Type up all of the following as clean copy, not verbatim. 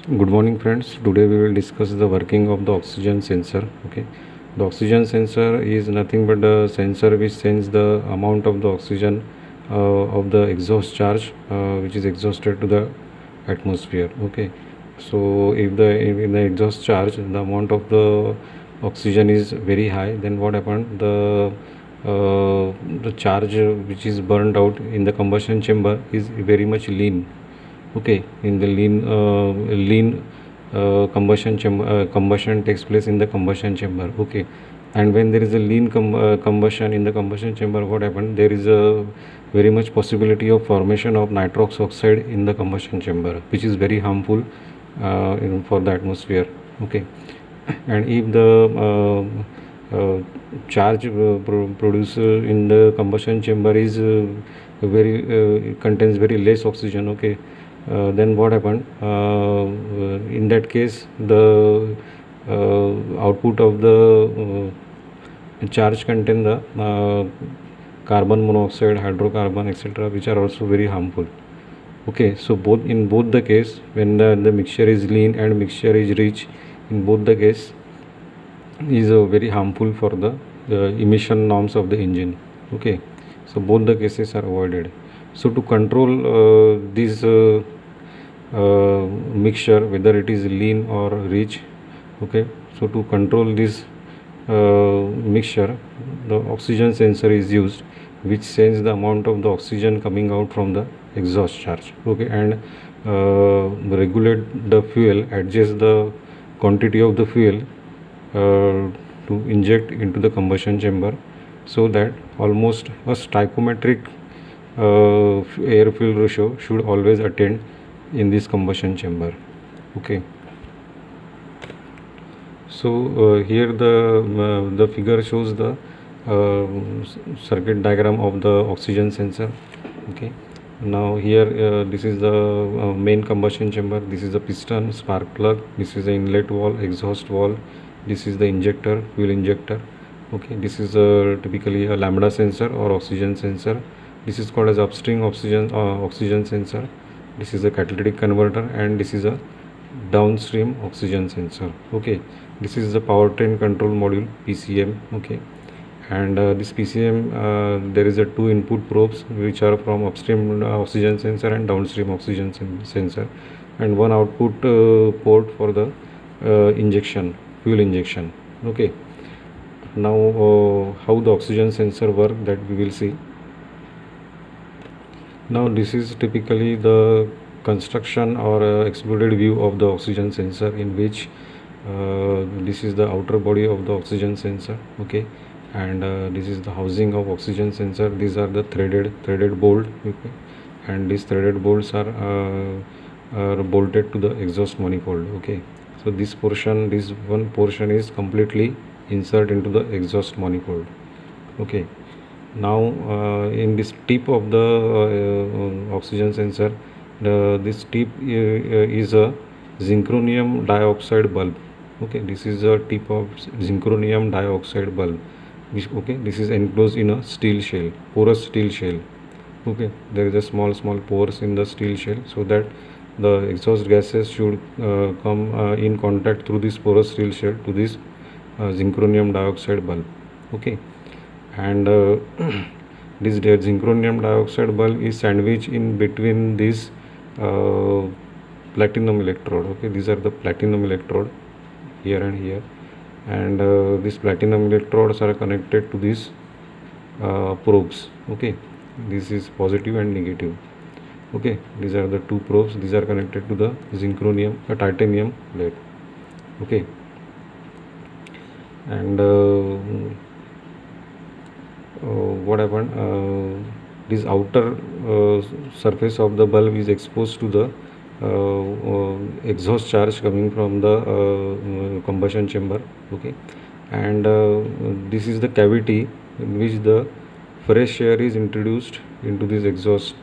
Good morning friends. Today we will discuss the working of the oxygen sensor. Okay. The oxygen sensor is nothing but a sensor which sends the amount of the oxygen of the exhaust charge which is exhausted to the atmosphere. Okay. So if in the exhaust charge the amount of the oxygen is very high, then what happened? The charge which is burned out in the combustion chamber is very much lean. Okay, in the lean combustion takes place in the combustion chamber. Okay, and when there is a lean combustion in the combustion chamber, what happened? There is a very much possibility of formation of nitrous oxide in the combustion chamber, which is very harmful for the atmosphere. Okay, and if the charge produced in the combustion chamber is very contains very less oxygen. Okay, then what happened? In that case, the output of the charge contain the carbon monoxide, hydrocarbon, etc., which are also very harmful. Okay, so both the case, when the mixture is lean and mixture is rich, in both the case is very harmful for the emission norms of the engine. Okay, so both the cases are avoided. So to control this mixture, whether it is lean or rich, okay, so to control this mixture, the oxygen sensor is used, which sends the amount of the oxygen coming out from the exhaust charge. Okay, and regulate the fuel, adjust the quantity of the fuel to inject into the combustion chamber, so that almost a stoichiometric air fuel ratio should always attain in this combustion chamber. Okay, so here the figure shows the circuit diagram of the oxygen sensor. Okay, now here this is the main combustion chamber. This is the piston, spark plug, this is the inlet valve, exhaust valve, this is the injector, fuel injector. Okay, this is typically a lambda sensor or oxygen sensor. This is called as upstream oxygen sensor. This is a catalytic converter, and this is a downstream oxygen sensor. Okay, this is the powertrain control module, PCM. Okay, and this PCM, there is a two input probes which are from upstream oxygen sensor and downstream oxygen sensor, and one output port for the fuel injection. Okay, now how the oxygen sensor work, that we will see. Now this is typically the construction or exploded view of the oxygen sensor, in which this is the outer body of the oxygen sensor. Okay, and this is the housing of oxygen sensor. These are the threaded bolt. Okay, and these threaded bolts are bolted to the exhaust manifold. Okay, so this one portion is completely insert into the exhaust manifold. Okay, now in this tip of the oxygen sensor, this tip is a zinchonium dioxide bulb. Okay, this is a tip of zinchonium dioxide bulb, which, okay, this is enclosed in a steel shell, porous steel shell. Okay, there is a small pores in the steel shell, so that the exhaust gases should come in contact through this porous steel shell to this zinchonium dioxide bulb. Okay, and this zinchonium dioxide bulb is sandwiched in between this platinum electrode. Okay, these are the platinum electrode here and here, and these platinum electrodes are connected to these probes. Okay, this is positive and negative. Okay, these are the two probes. These are connected to the titanium plate. Okay, and what happened, this outer surface of the bulb is exposed to the exhaust charge coming from the combustion chamber. Okay, and this is the cavity in which the fresh air is introduced into this exhaust.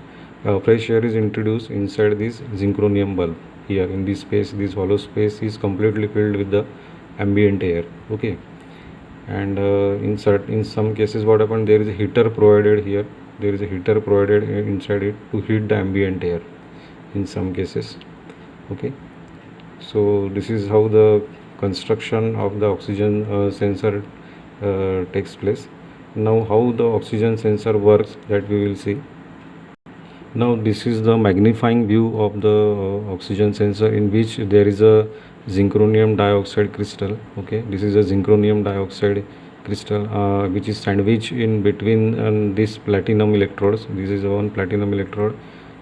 Fresh air is introduced inside this zinchonium bulb. Here in this space, this hollow space is completely filled with the ambient air. Okay, and in some cases, what happened, there is a heater provided here. There is a heater provided inside it to heat the ambient air in some cases. Okay, So this is how the construction of the oxygen sensor takes place. Now how the oxygen sensor works, that we will see. Now this is the magnifying view of the oxygen sensor, in which there is a zinc dioxide crystal. Okay, this is a zinc dioxide crystal which is sandwiched in between this platinum electrodes. This is one platinum electrode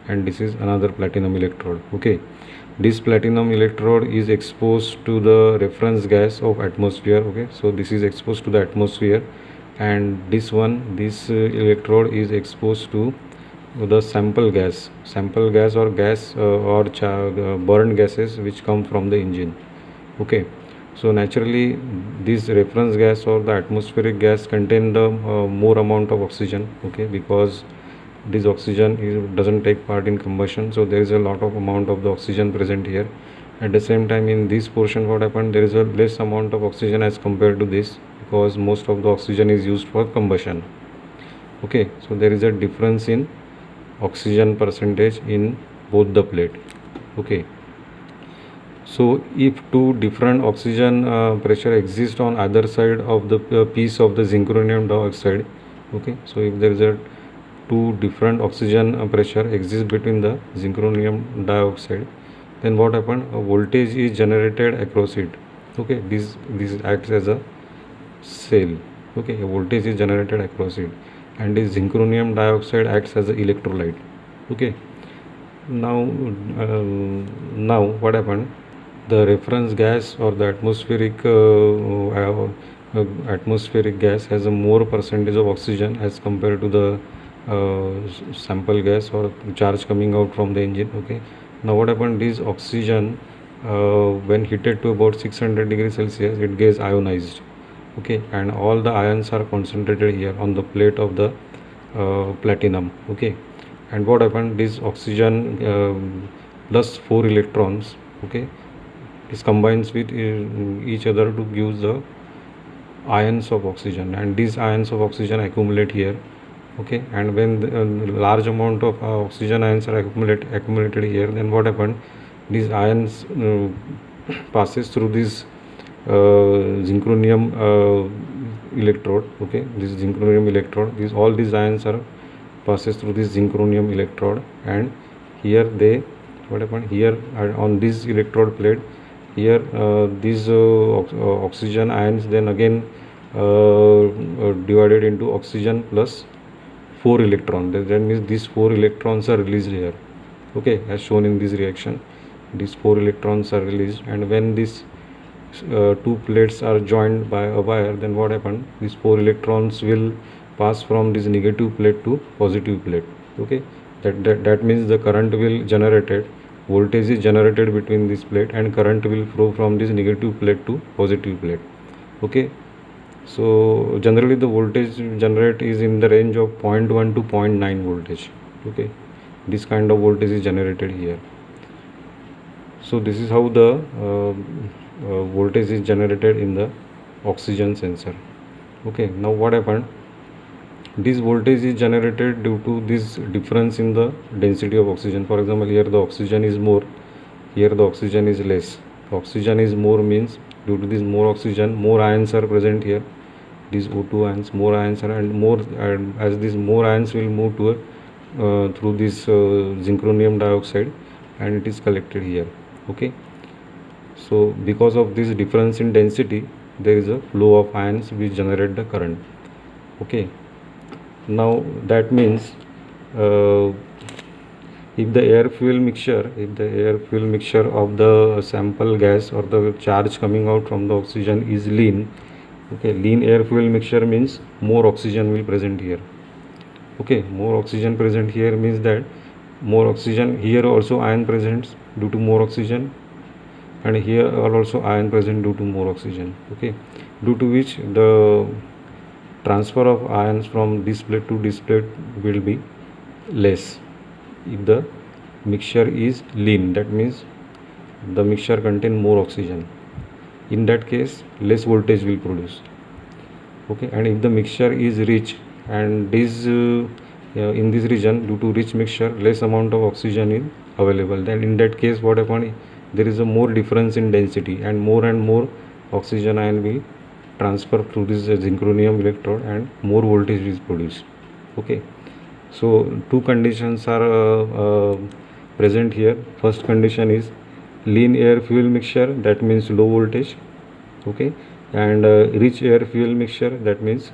and this is another platinum electrode. Okay, this platinum electrode is exposed to the reference gas of atmosphere. Okay, so this is exposed to the atmosphere, and this electrode is exposed to the sample gas or gas burned gases which come from the engine. Okay, so naturally this reference gas or the atmospheric gas contain the more amount of oxygen. Okay, because this oxygen doesn't take part in combustion, so there is a lot of amount of the oxygen present here. At the same time, in this portion what happened, there is a less amount of oxygen as compared to this, because most of the oxygen is used for combustion. Okay, so there is a difference in oxygen percentage in both the plate. Okay, so if two different oxygen pressure exist on either side of the piece of the zinc dioxide, okay, so if there is a two different oxygen pressure exists between the zinc dioxide, then what happen, a voltage is generated across it. Okay, this acts as a cell. Okay, a voltage is generated across it, and this zinc dioxide acts as an electrolyte. Okay, now what happened, the reference gas or the atmospheric gas has a more percentage of oxygen as compared to the sample gas or charge coming out from the engine. Okay, now what happened, this oxygen when heated to about 600 degrees Celsius, it gets ionized. Okay, and all the ions are concentrated here on the plate of the platinum. Okay, and what happened, this oxygen plus 4 electrons, okay, this combines with each other to give the ions of oxygen, and these ions of oxygen accumulate here. Okay, and when the large amount of oxygen ions are accumulated here, then what happened, these ions passes through this zinc electrode. Okay, this zinc electrode, all these ions are passes through this zinc electrode, and here they, what happened here, on this electrode plate here, these oxygen ions then again divided into oxygen plus 4 electrons. That means these 4 electrons are released here. Okay, as shown in this reaction, these 4 electrons are released, and when these two plates are joined by a wire, then what happened, these 4 electrons will pass from this negative plate to positive plate. Okay, that means the current will generated, voltage is generated between this plate, and current will flow from this negative plate to positive plate. Okay, so generally the voltage generated is in the range of 0.1 to 0.9 voltage. Okay, this kind of voltage is generated here. So this is how the voltage is generated in the oxygen sensor. Okay, now what happened, this voltage is generated due to this difference in the density of oxygen. For example, here the oxygen is more, here the oxygen is less. Oxygen is more means due to this more oxygen, more ions are present here, these O2 ions, more ions are, and more, and as these more ions will move to through this zinc dioxide, and it is collected here. Okay, so because of this difference in density, there is a flow of ions which generate the current. Okay, now that means if the air fuel mixture of the sample gas or the charge coming out from the oxygen is lean, okay, lean air fuel mixture means more oxygen will present here. Okay, more oxygen present here means that more oxygen, here also ion presents due to more oxygen, and here are also ion present due to more oxygen. Okay, due to which the transfer of ions from this plate to this plate will be less if the mixture is lean. That means the mixture contain more oxygen. In that case, less voltage will produce. Okay, and if the mixture is rich, and this in this region, due to rich mixture, less amount of oxygen is available, then in that case what happen, there is a more difference in density, and more oxygen ion will transfer through this zinc-rhenium electrode and more voltage is produced. Okay, so two conditions are present here. First condition is lean air fuel mixture, that means low voltage. Okay, and rich air fuel mixture, that means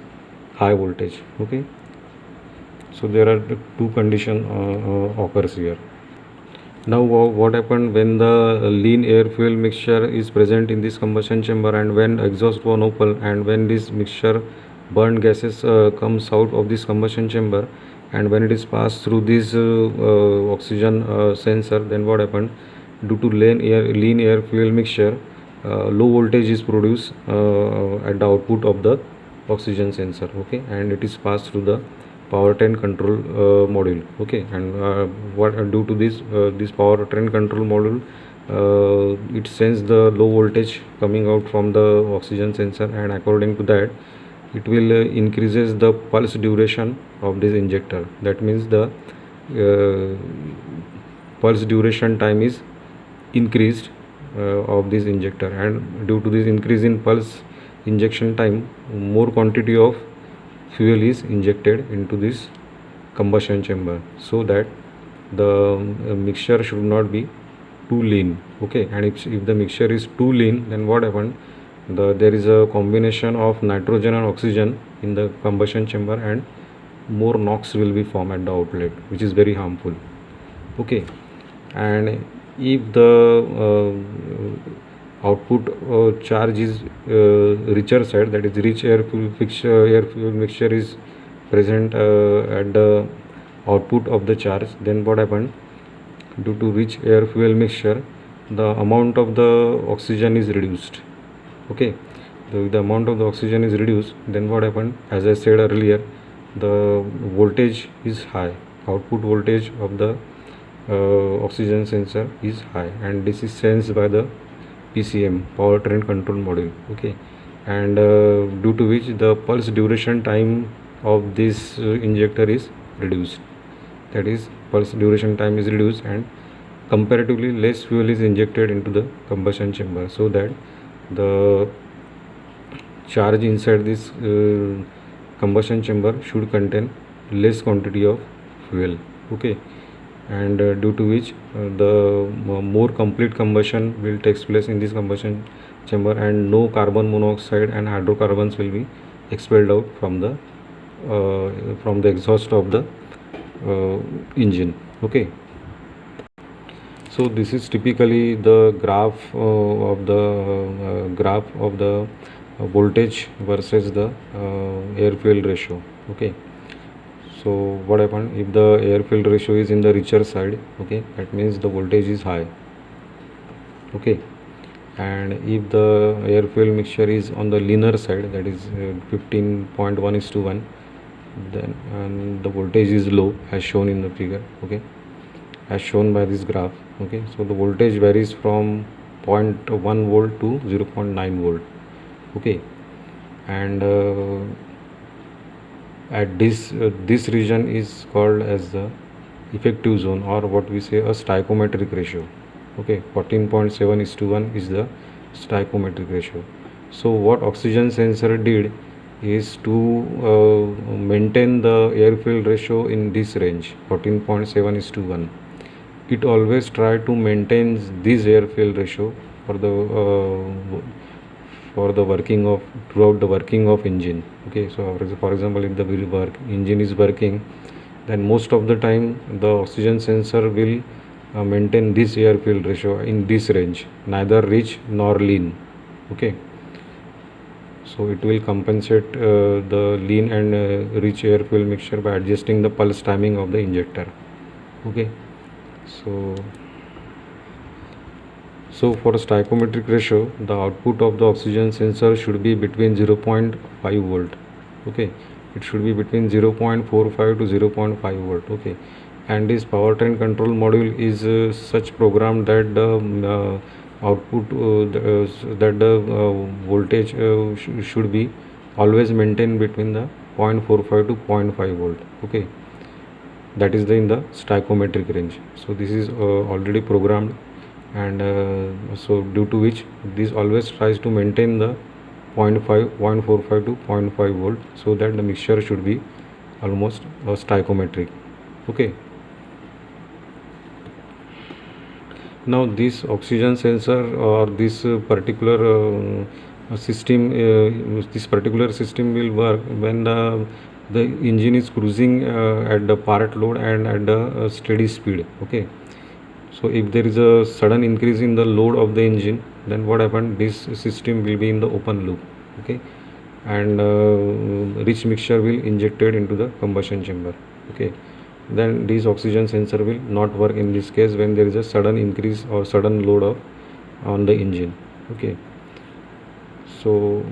high voltage. Okay, so there are the two condition occurs here. Now what happened when the lean air fuel mixture is present in this combustion chamber, and when exhaust one open, and when this mixture burned gases comes out of this combustion chamber, and when it is passed through this oxygen sensor, then what happened? Due to lean air fuel mixture, low voltage is produced at the output of the oxygen sensor. Okay, and it is passed through the powertrain control module. Okay, and what due to this powertrain control module, it sends the low voltage coming out from the oxygen sensor, and according to that it will increases the pulse duration of this injector. That means the pulse duration time is increased of this injector, and due to this increase in pulse injection time, more quantity of fuel is injected into this combustion chamber, so that the mixture should not be too lean. Okay, and if the mixture is too lean, then what happened? There is a combination of nitrogen and oxygen in the combustion chamber, and more NOx will be formed at the outlet, which is very harmful. Okay, and if the output charge is richer side, that is rich air fuel mixture is present at the output of the charge, then what happened? Due to rich air fuel mixture, the amount of the oxygen is reduced. Okay, the amount of the oxygen is reduced, then what happened? As I said earlier, the voltage is high, output voltage of the oxygen sensor is high, and this is sensed by the PCM, powertrain control module. Okay, and due to which the pulse duration time of this injector is reduced. That is, pulse duration time is reduced, and comparatively less fuel is injected into the combustion chamber, so that the charge inside this combustion chamber should contain less quantity of fuel. Okay, and due to which the more complete combustion will take place in this combustion chamber, and no carbon monoxide and hydrocarbons will be expelled out from the exhaust of the engine. Okay, so this is typically the graph of the voltage versus the air fuel ratio. Okay, so what happened? If the air fuel ratio is in the richer side, okay, that means the voltage is high. Okay, and if the air fuel mixture is on the leaner side, that is 15.1:1, then and the voltage is low, as shown in the figure. Okay, as shown by this graph. Okay, so the voltage varies from 0.1 volt to 0.9 volt. Okay, and at this region is called as the effective zone, or what we say a stoichiometric ratio. Okay, 14.7:1 is the stoichiometric ratio. So what oxygen sensor did is to maintain the air fuel ratio in this range, 14.7:1. It always try to maintain this air fuel ratio for the working of throughout the working of engine. Okay, so for example, if the engine is working, then most of the time the oxygen sensor will maintain this air fuel ratio in this range, neither rich nor lean. Okay, so it will compensate the lean and rich air fuel mixture by adjusting the pulse timing of the injector. Okay, so for a stoichiometric ratio, the output of the oxygen sensor should be between 0.5 volt. Okay, it should be between 0.45 to 0.5 volt. Okay, and this powertrain control module is such programmed that the output that the voltage should be always maintained between the 0.45 to 0.5 volt. Okay, that is in the stoichiometric range. So this is already programmed and so due to which this always tries to maintain the 0.5 0.45 to 0.5 volt, so that the mixture should be almost stoichiometric. Okay, now this oxygen sensor or this particular system, this particular system will work when the engine is cruising at the part load and at the steady speed. Okay, so if there is a sudden increase in the load of the engine, then what happens, this system will be in the open loop. Okay, and rich mixture will injected into the combustion chamber. Okay, then this oxygen sensor will not work in this case when there is a sudden increase or sudden load of on the engine. Okay, so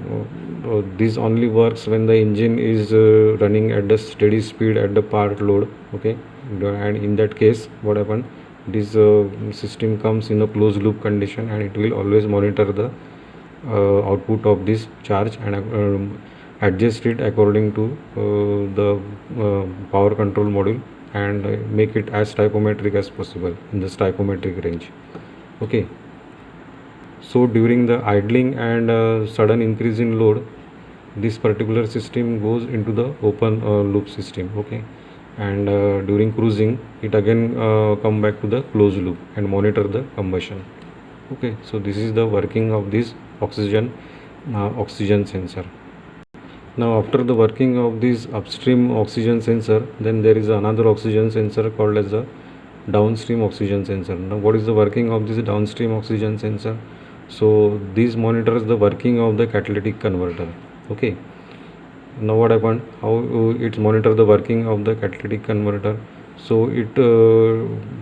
this only works when the engine is running at the steady speed at the part load. Okay, and in that case what happens, this system comes in a closed loop condition, and it will always monitor the output of this charge and adjust it according to the power control module, and make it as stoichiometric as possible in the stoichiometric range. Okay, so during the idling and sudden increase in load, this particular system goes into the open loop system. Okay, and during cruising it again come back to the closed loop and monitor the combustion. Okay, so this is the working of this oxygen sensor. Now after the working of this upstream oxygen sensor, then there is another oxygen sensor called as the downstream oxygen sensor. Now what is the working of this downstream oxygen sensor? So this monitors the working of the catalytic converter. Okay, now what happened, how it monitor the working of the catalytic converter. So it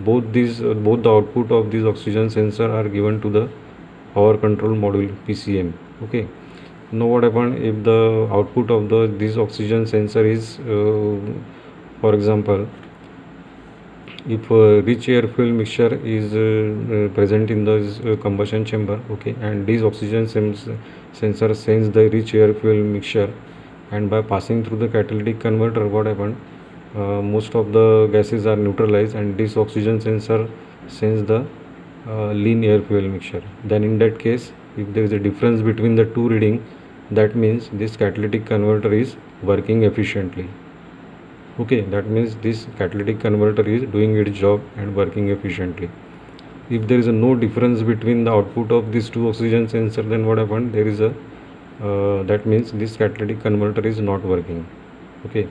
both the output of this oxygen sensor are given to the power control module PCM. Okay, now what happened, if the output of this oxygen sensor is for example, if rich air fuel mixture is present in the combustion chamber. Okay, and this oxygen sensor sends the rich air fuel mixture, and by passing through the catalytic converter, what happened, most of the gases are neutralized, and this oxygen sensor sends the lean air fuel mixture. Then in that case, if there is a difference between the two reading, that means this catalytic converter is working efficiently. Okay, that means this catalytic converter is doing its job and working efficiently. If there is no difference between the output of these two oxygen sensor, then what happened, there is a that means this catalytic converter is not working. Okay,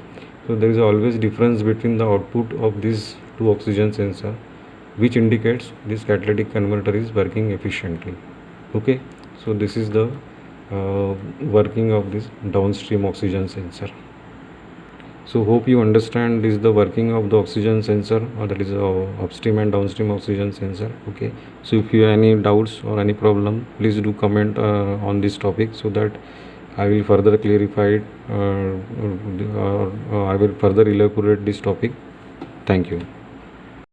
so there is always difference between the output of these two oxygen sensor, which indicates this catalytic converter is working efficiently. Okay, so this is the working of this downstream oxygen sensor. So hope you understand this is the working of the oxygen sensor, or that is upstream and downstream oxygen sensor. Okay, so if you have any doubts or any problem, please do comment on this topic, so that I will further clarify it, I will further elaborate this topic. Thank you.